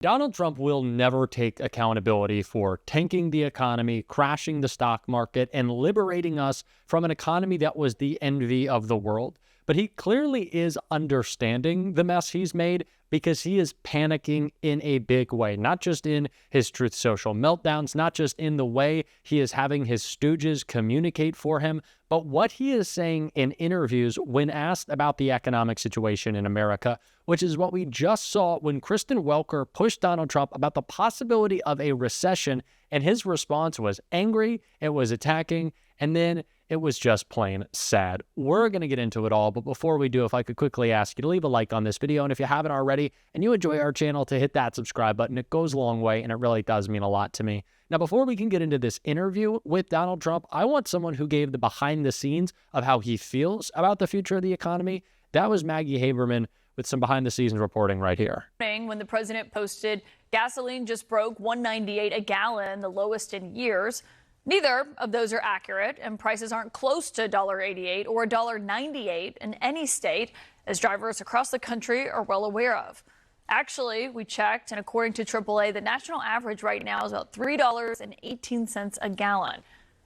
Donald Trump will never take accountability for tanking the economy, crashing the stock market, and liberating us from an economy that was the envy of the world. But he clearly is understanding the mess he's made because he is panicking in a big way, not just in his Truth Social meltdowns, not just in the way he is having his stooges communicate for him, but what he is saying in interviews when asked about the economic situation in America, which is what we just saw when Krysten Welker pushed Donald Trump about the possibility of a recession, and his response was angry, it was attacking, and then it was just plain sad. We're going to get into it all, but before we do, if I could quickly ask you to leave a like on this video, and if you haven't already and you enjoy our channel, to hit that subscribe button. It goes a long way, and it really does mean a lot to me. Now, before we can get into this interview with Donald Trump, I want someone who gave the behind the scenes of how he feels about the future of the economy. That was Maggie Haberman with some behind the scenes reporting right here. When the president posted gasoline just broke $1.98 a gallon, the lowest in years. Neither of those are accurate, and prices aren't close to $1.88 or $1.98 in any state, as drivers across the country are well aware of. Actually, we checked, and according to AAA, the national average right now is about $3.18 a gallon.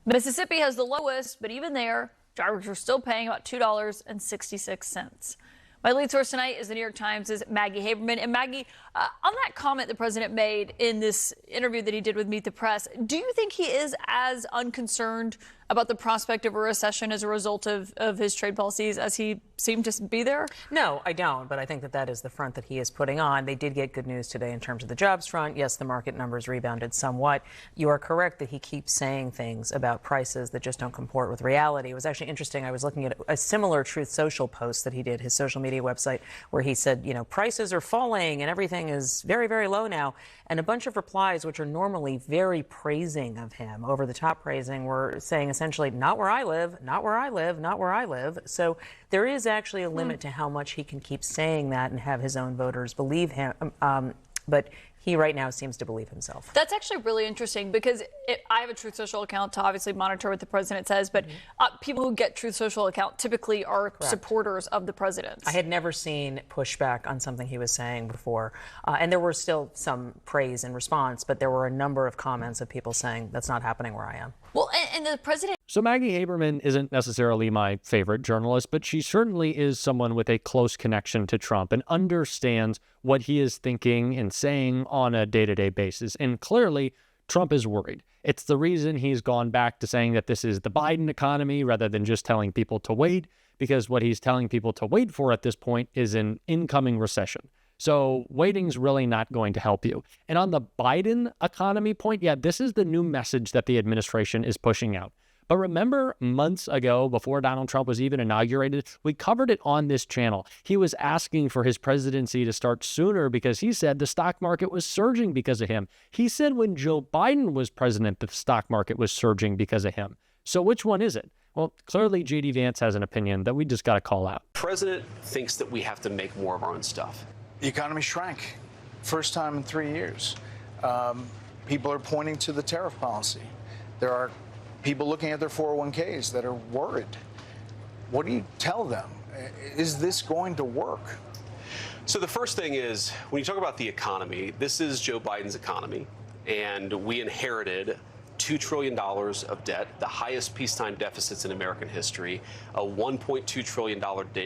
Mississippi has the lowest, but even there, drivers are still paying about $2.66. My lead source tonight is the New York Times' Maggie Haberman. And Maggie, on that comment the president made in this interview that he did with Meet the Press, do you think he is as unconcerned about the prospect of a recession as a result of his trade policies as he seemed to be there? No, I don't. But I think that is the front that he is putting on. They did get good news today in terms of the jobs front. Yes, the market numbers rebounded somewhat. You are correct that he keeps saying things about prices that just don't comport with reality. It was actually interesting. I was looking at a similar Truth Social post that he did, his social media website, where he said, you know, prices are falling and everything is very, very low now. And a bunch of replies, which are normally very praising of him, over the top praising, were saying essentially, not where I live, not where I live, not where I live. So there is actually a limit to how much he can keep saying that and have his own voters believe him. But he right now seems to believe himself. That's actually really interesting because I have a Truth Social account to obviously monitor what the president says, but people who get Truth Social account typically are supporters of the president. I had never seen pushback on something he was saying before. And there were still some praise in response, but there were a number of comments of people saying that's not happening where I am. Well, and the president... So Maggie Haberman isn't necessarily my favorite journalist, but she certainly is someone with a close connection to Trump and understands what he is thinking and saying on a day-to-day basis. And clearly, Trump is worried. It's the reason he's gone back to saying that this is the Biden economy rather than just telling people to wait, because what he's telling people to wait for at this point is an incoming recession. So waiting's really not going to help you. And on the Biden economy point, yeah, this is the new message that the administration is pushing out. But remember months ago, before Donald Trump was even inaugurated, we covered it on this channel. He was asking for his presidency to start sooner because he said the stock market was surging because of him. He said when Joe Biden was president, the stock market was surging because of him. So which one is it? Well, clearly J.D. Vance has an opinion that we just got to call out. The president thinks that we have to make more of our own stuff. The economy shrank. First time in 3 years. People are pointing to the tariff policy. There are people looking at their 401ks that are worried. What do you tell them? Is this going to work? So the first thing is, when you talk about the economy, this is Joe Biden's economy, and we inherited $2 trillion of debt, the highest peacetime deficits in American history, a $1.2 trillion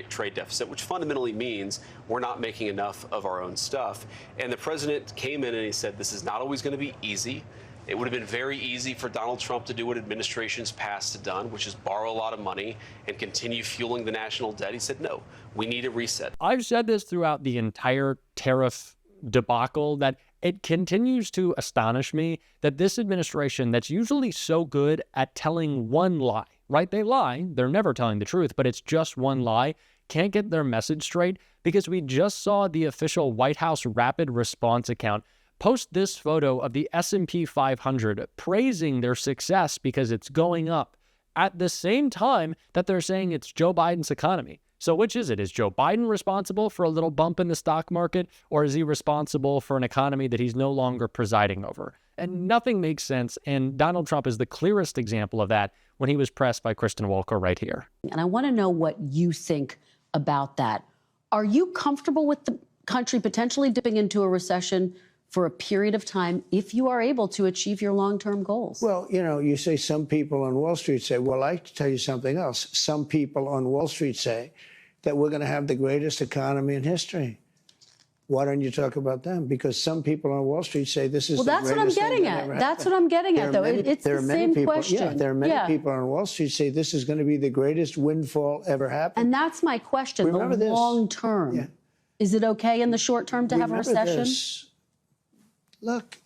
trade deficit, which fundamentally means we're not making enough of our own stuff. And the president came in and he said, this is not always going to be easy. It would have been very easy for Donald Trump to do what administrations past have done, which is borrow a lot of money and continue fueling the national debt. He said, no, we need a reset. I've said this throughout the entire tariff debacle that it continues to astonish me that this administration that's usually so good at telling one lie, right? They lie. They're never telling the truth, but it's just one lie. Can't get their message straight because we just saw the official White House rapid response account post this photo of the S&P 500 praising their success because it's going up at the same time that they're saying it's Joe Biden's economy. So which is it? Is Joe Biden responsible for a little bump in the stock market, or is he responsible for an economy that he's no longer presiding over? And nothing makes sense, and Donald Trump is the clearest example of that when he was pressed by Krysten Welker right here. And I want to know what you think about that. Are you comfortable with the country potentially dipping into a recession for a period of time if you are able to achieve your long-term goals. Well, you know, you say some people on Wall Street say, well, I can tell you something else. Some people on Wall Street say that we're going to have the greatest economy in history. Why don't you talk about them? Because some people on Wall Street say this is the greatest thing that ever happened. Well, that's what I'm getting at. That's what I'm getting at, though. It's the same question. Yeah, there are many people on Wall Street say this is going to be the greatest windfall ever happened. And that's my question. Remember the this. long term. Yeah. Is it okay in the short term to have a Remember recession? this. Look,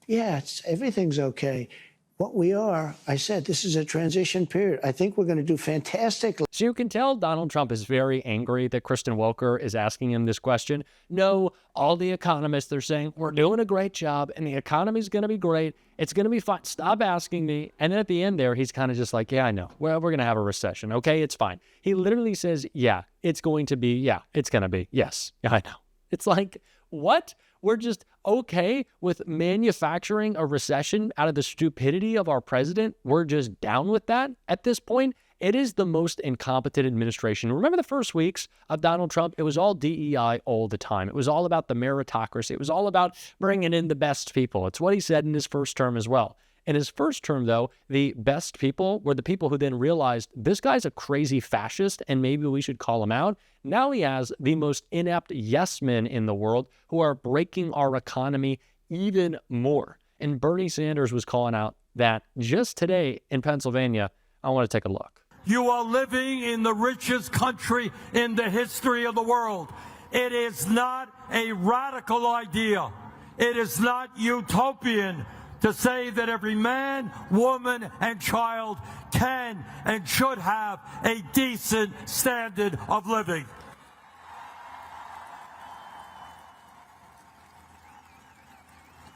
yeah, everything's okay. What we are, I said, this is a transition period. I think we're going to do fantastic. So you can tell Donald Trump is very angry that Krysten Welker is asking him this question. No, all the economists, they're saying, we're doing a great job and the economy's going to be great. It's going to be fine. Stop asking me. And then at the end there, he's kind of just like, yeah, I know. Well, we're going to have a recession. Okay, it's fine. He literally says, yeah, it's going to be. Yeah, it's going to be. Yes, yeah, I know. It's like, what? We're just okay with manufacturing a recession out of the stupidity of our president? We're just down with that at this point? It is the most incompetent administration. Remember the first weeks of Donald Trump? It was all DEI all the time. It was all about the meritocracy. It was all about bringing in the best people. It's what he said in his first term as well. In his first term, though, the best people were the people who then realized this guy's a crazy fascist and maybe we should call him out. Now he has the most inept yes men in the world who are breaking our economy even more. And Bernie Sanders was calling out that just today in Pennsylvania. I want to take a look. You are living in the richest country in the history of the world. It is not a radical idea. It is not utopian to say that every man, woman, and child can and should have a decent standard of living.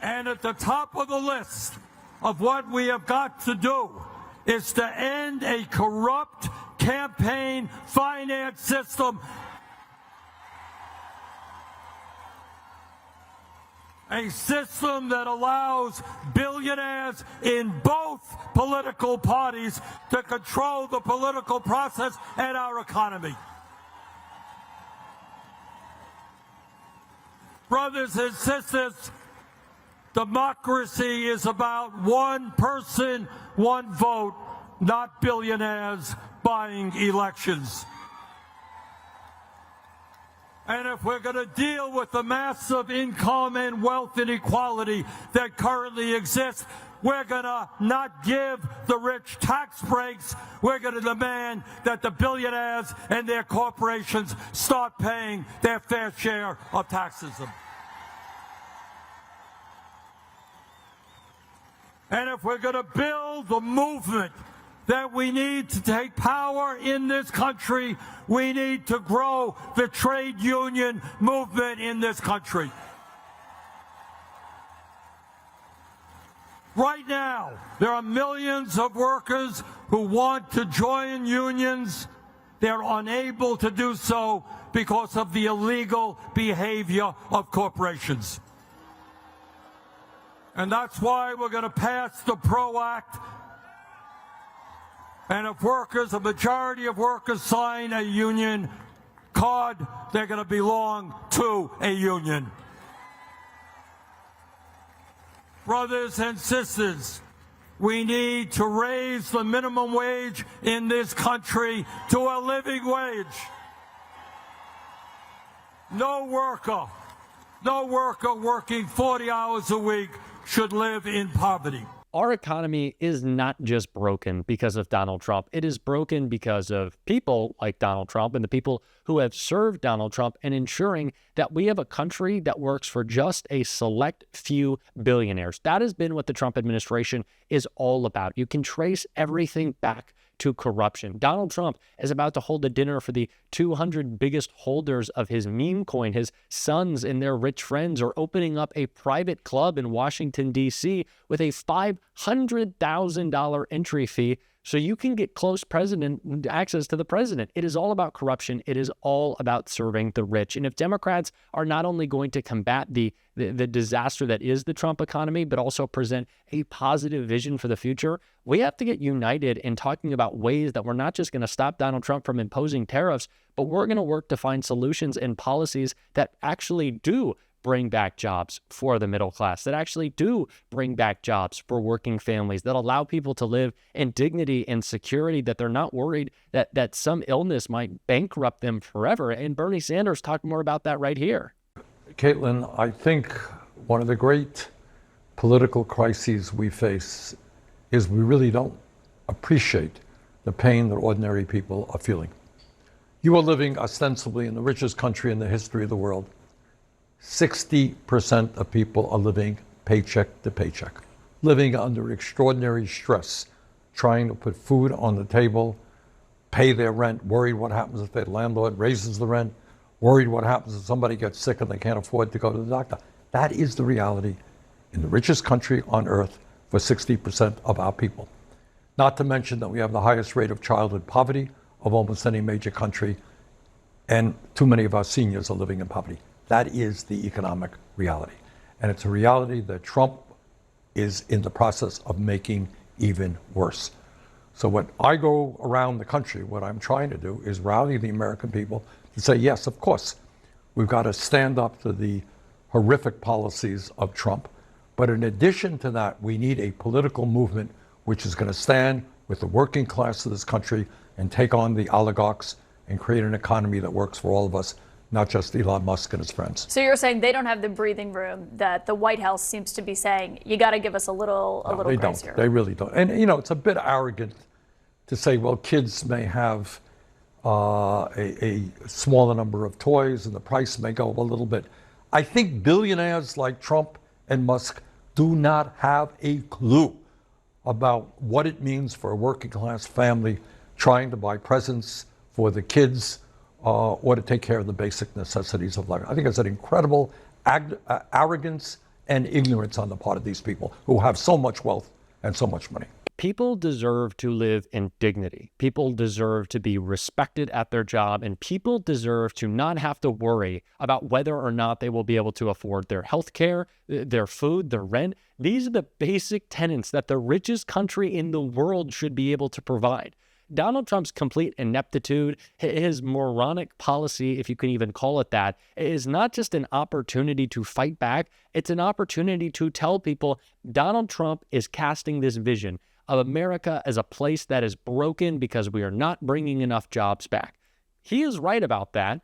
And at the top of the list of what we have got to do is to end a corrupt campaign finance system. A system that allows billionaires in both political parties to control the political process and our economy. Brothers and sisters, democracy is about one person, one vote, not billionaires buying elections. And if we're going to deal with the massive income and wealth inequality that currently exists, we're going to not give the rich tax breaks. We're going to demand that the billionaires and their corporations start paying their fair share of taxes. And if we're going to build the movement that we need to take power in this country, we need to grow the trade union movement in this country. Right now, there are millions of workers who want to join unions. They're unable to do so because of the illegal behavior of corporations. And that's why we're going to pass the PRO Act. And if workers, a majority of workers sign a union card, they're going to belong to a union. Brothers and sisters, we need to raise the minimum wage in this country to a living wage. No worker working 40 hours a week should live in poverty. Our economy is not just broken because of Donald Trump. It is broken because of people like Donald Trump and the people who have served Donald Trump and ensuring that we have a country that works for just a select few billionaires. That has been what the Trump administration is all about. You can trace everything back to corruption. Donald Trump is about to hold a dinner for the 200 biggest holders of his meme coin. His sons and their rich friends are opening up a private club in Washington, D.C. with a $500,000 entry fee so you can get close president access to the president. It is all about corruption. It is all about serving the rich. And if Democrats are not only going to combat the disaster that is the Trump economy, but also present a positive vision for the future, we have to get united in talking about ways that we're not just going to stop Donald Trump from imposing tariffs, but we're going to work to find solutions and policies that actually do bring back jobs for the middle class, that actually do bring back jobs for working families, that allow people to live in dignity and security, that they're not worried that some illness might bankrupt them forever. And Bernie Sanders talked more about that right here. Caitlin, I think one of the great political crises we face is we really don't appreciate the pain that ordinary people are feeling. You are living ostensibly in the richest country in the history of the world. 60% of people are living paycheck to paycheck, living under extraordinary stress, trying to put food on the table, pay their rent, worried what happens if their landlord raises the rent, worried what happens if somebody gets sick and they can't afford to go to the doctor. That is the reality in the richest country on earth for 60% of our people. Not to mention that we have the highest rate of childhood poverty of almost any major country, and too many of our seniors are living in poverty. That is the economic reality. And it's a reality that Trump is in the process of making even worse. So when I go around the country, what I'm trying to do is rally the American people to say, yes, of course, we've got to stand up to the horrific policies of Trump. But in addition to that, we need a political movement which is going to stand with the working class of this country and take on the oligarchs and create an economy that works for all of us, not just Elon Musk and his friends. So you're saying they don't have the breathing room that the White House seems to be saying, you got to give us a little They grace don't. here. They really don't. And, you know, it's a bit arrogant to say, well, kids may have a smaller number of toys and the price may go up a little bit. I think billionaires like Trump and Musk do not have a clue about what it means for a working class family trying to buy presents for the kids or to take care of the basic necessities of life. I think it's an incredible arrogance and ignorance on the part of these people who have so much wealth and so much money. People deserve to live in dignity. People deserve to be respected at their job, and people deserve to not have to worry about whether or not they will be able to afford their health care, their food, their rent. These are the basic tenets that the richest country in the world should be able to provide. Donald Trump's complete ineptitude, his moronic policy, if you can even call it that, is not just an opportunity to fight back. It's an opportunity to tell people Donald Trump is casting this vision of America as a place that is broken because we are not bringing enough jobs back. He is right about that,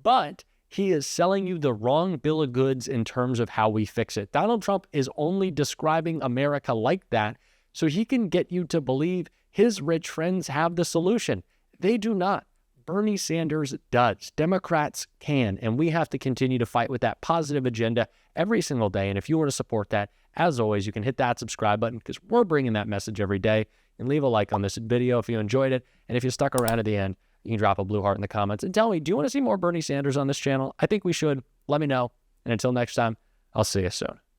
but he is selling you the wrong bill of goods in terms of how we fix it. Donald Trump is only describing America like that so he can get you to believe his rich friends have the solution. They do not. Bernie Sanders does. Democrats can, and we have to continue to fight with that positive agenda every single day. And if you want to support that, as always, you can hit that subscribe button because we're bringing that message every day. And leave a like on this video if you enjoyed it. And if you stuck around at the end, you can drop a blue heart in the comments and tell me, do you want to see more Bernie Sanders on this channel? I think we should. Let me know. And until next time, I'll see you soon.